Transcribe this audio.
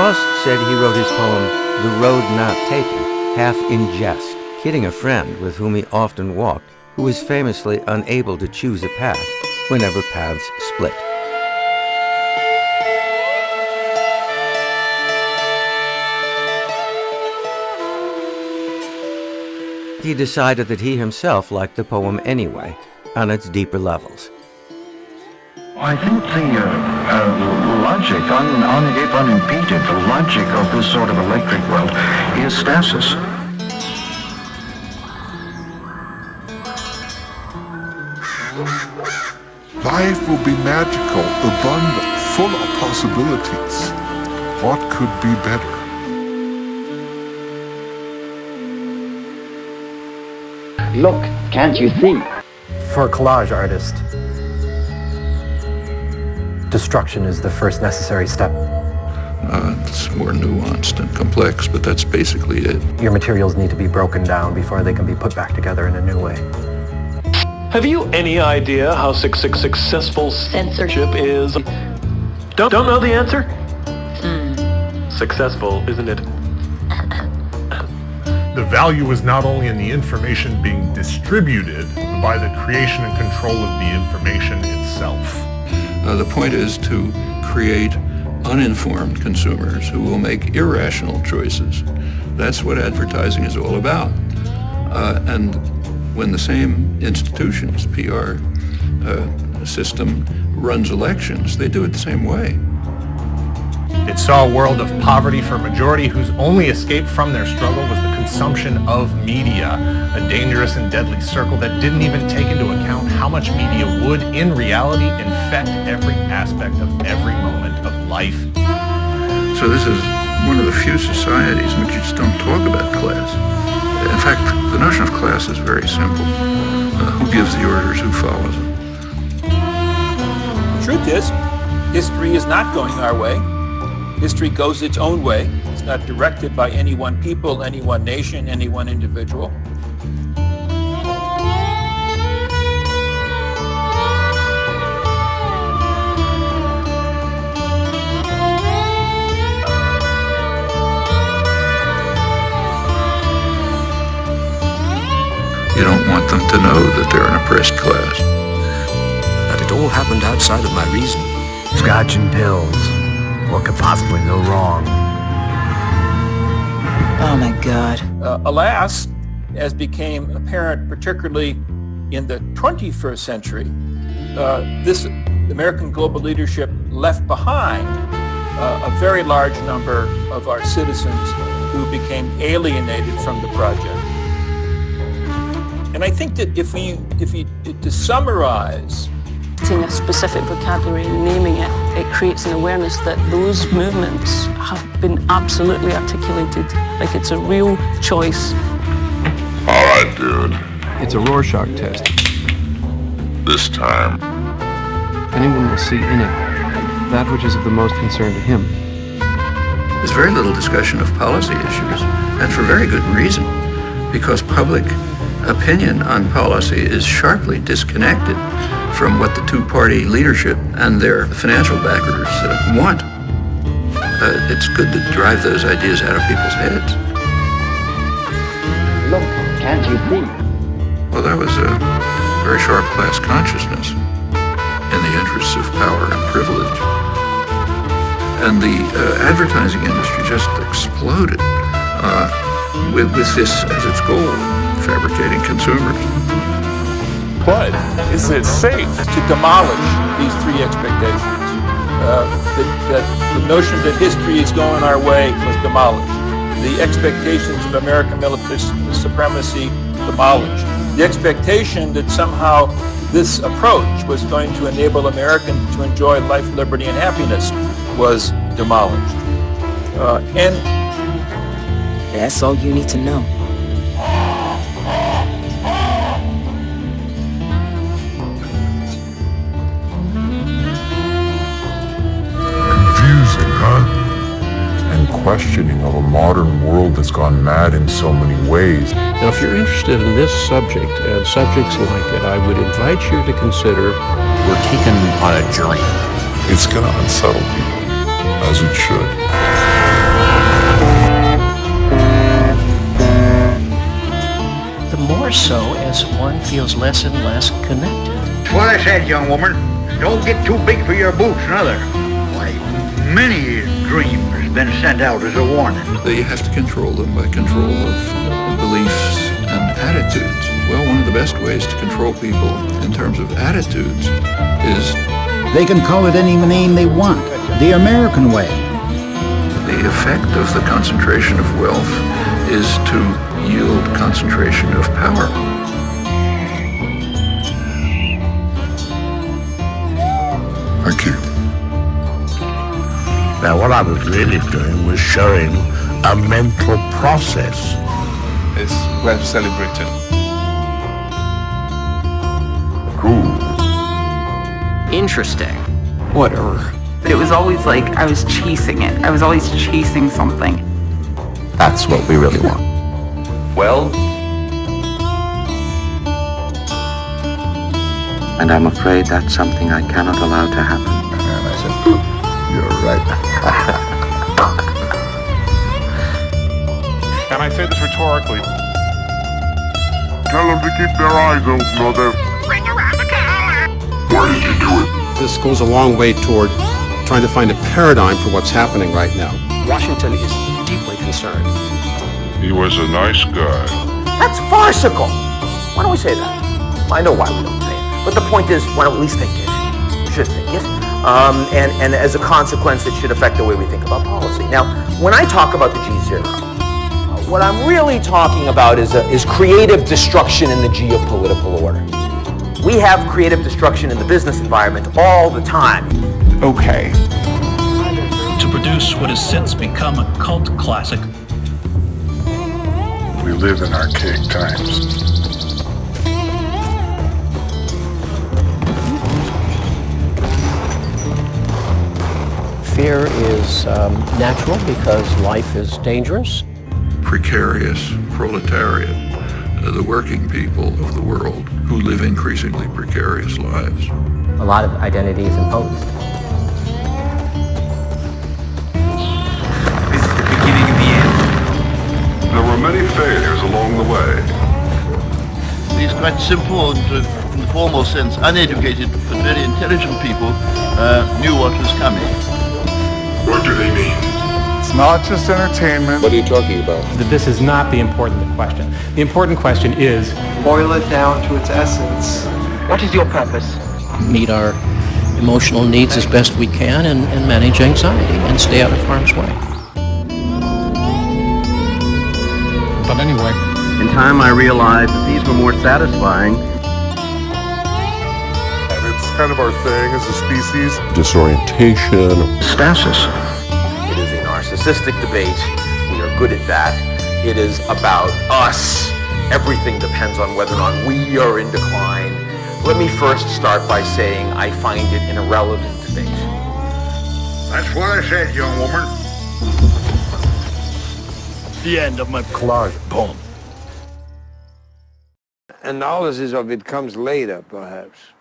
Frost said he wrote his poem, The Road Not Taken, half in jest, kidding a friend with whom he often walked, who was famously unable to choose a path whenever paths split. He decided that he himself liked the poem anyway, on its deeper levels. I think the logic, if unimpeded, the logic of this sort of electric world is stasis. Life will be magical, abundant, full of possibilities. What could be better? Look, can't you see? For a collage artist, destruction is the first necessary step. It's more nuanced and complex, but that's basically it. Your materials need to be broken down before they can be put back together in a new way. Have you any idea how successful censorship is? Don't know the answer? Successful, isn't it? The value is not only in the information being distributed, but by the creation and control of the information itself. The point is to create uninformed consumers who will make irrational choices. That's what advertising is all about. And when the same institutions, PR system, runs elections, they do it the same way. It saw a world of poverty for a majority whose only escape from their struggle was the consumption of media, a dangerous and deadly circle that didn't even take into account how much media would, in reality, infect every aspect of every moment of life. So this is one of the few societies in which you just don't talk about class. In fact, the notion of class is very simple. Who gives the orders, who follows them? The truth is, history is not going our way. History goes its own way. It's not directed by any one people, any one nation, any one individual. You don't want them to know that they're an oppressed class. That it all happened outside of my reason. Scotch and pills. What could possibly go wrong? Oh my God. Alas, as became apparent particularly in the 21st century, this American global leadership left behind a very large number of our citizens who became alienated from the project. And I think that if to summarize, a specific vocabulary and naming it, it creates an awareness that those movements have been absolutely articulated. Like it's a real choice. All right, dude. It's a Rorschach test. This time. Anyone will see in it that which is of the most concern to him. There's very little discussion of policy issues, and for very good reason, because public opinion on policy is sharply disconnected from what the two-party leadership and their financial backers want. It's good to drive those ideas out of people's heads. Look, can't you see? Well, that was a very sharp class consciousness in the interests of power and privilege. And the advertising industry just exploded with this as its goal, fabricating consumers. But is it safe? To demolish these three expectations. The notion that history is going our way was demolished. The expectations of American military supremacy demolished. The expectation that somehow this approach was going to enable Americans to enjoy life, liberty, and happiness was demolished. And that's all you need to know. And questioning of a modern world that's gone mad in so many ways. Now, if you're interested in this subject and subjects like it, I would invite you to consider... We're taken on a journey. It's going to unsettle people, as it should. more so as one feels less and less connected. That's what I said, young woman. Don't get too big for your boots, neither. Why, many a dream has been sent out as a warning. You have to control them by control of beliefs and attitudes. Well, one of the best ways to control people in terms of attitudes is... They can call it any name they want. The American way. The effect of the concentration of wealth is to yield concentration of power. Thank you. Now, what I was really doing was showing a mental process. It's well celebrated. Cool. Interesting. Whatever. But it was always like I was chasing it. I was always chasing something. That's what we really want. Well? And I'm afraid that's something I cannot allow to happen. And I said, you're right. And I say this rhetorically. Tell them to keep their eyes open, Mother. Bring around the collar. Why did you do it? This goes a long way toward trying to find a paradigm for what's happening right now. Washington is deeply concerned. He was a nice guy. That's farcical. Why don't we say that? I know why we don't say it. But the point is, why don't we at least think it? We should think it. And as a consequence, it should affect the way we think about policy. Now, when I talk about the G0, what I'm really talking about is creative destruction in the geopolitical order. We have creative destruction in the business environment all the time. Okay. To produce what has since become a cult classic. We live in archaic times. Fear is natural because life is dangerous. Precarious proletariat, the working people of the world who live increasingly precarious lives. A lot of identity is imposed. This is the beginning of the end. There were many failures along the way. These quite simple and, in the formal sense, uneducated but very intelligent people knew what was coming. What do they mean? It's not just entertainment. What are you talking about? This is not the important question. The important question is... Boil it down to its essence. What is your purpose? Meet our emotional needs as best we can and manage anxiety and stay out of harm's way. But anyway... In time I realized that these were more satisfying. And it's kind of our thing as a species. Disorientation. Stasis. It is a narcissistic debate. We are good at that. It is about us. Everything depends on whether or not we are in decline. Let me first start by saying I find it an irrelevant debate. That's what I said, young woman. The end of my collage poem. Analysis of it comes later, perhaps.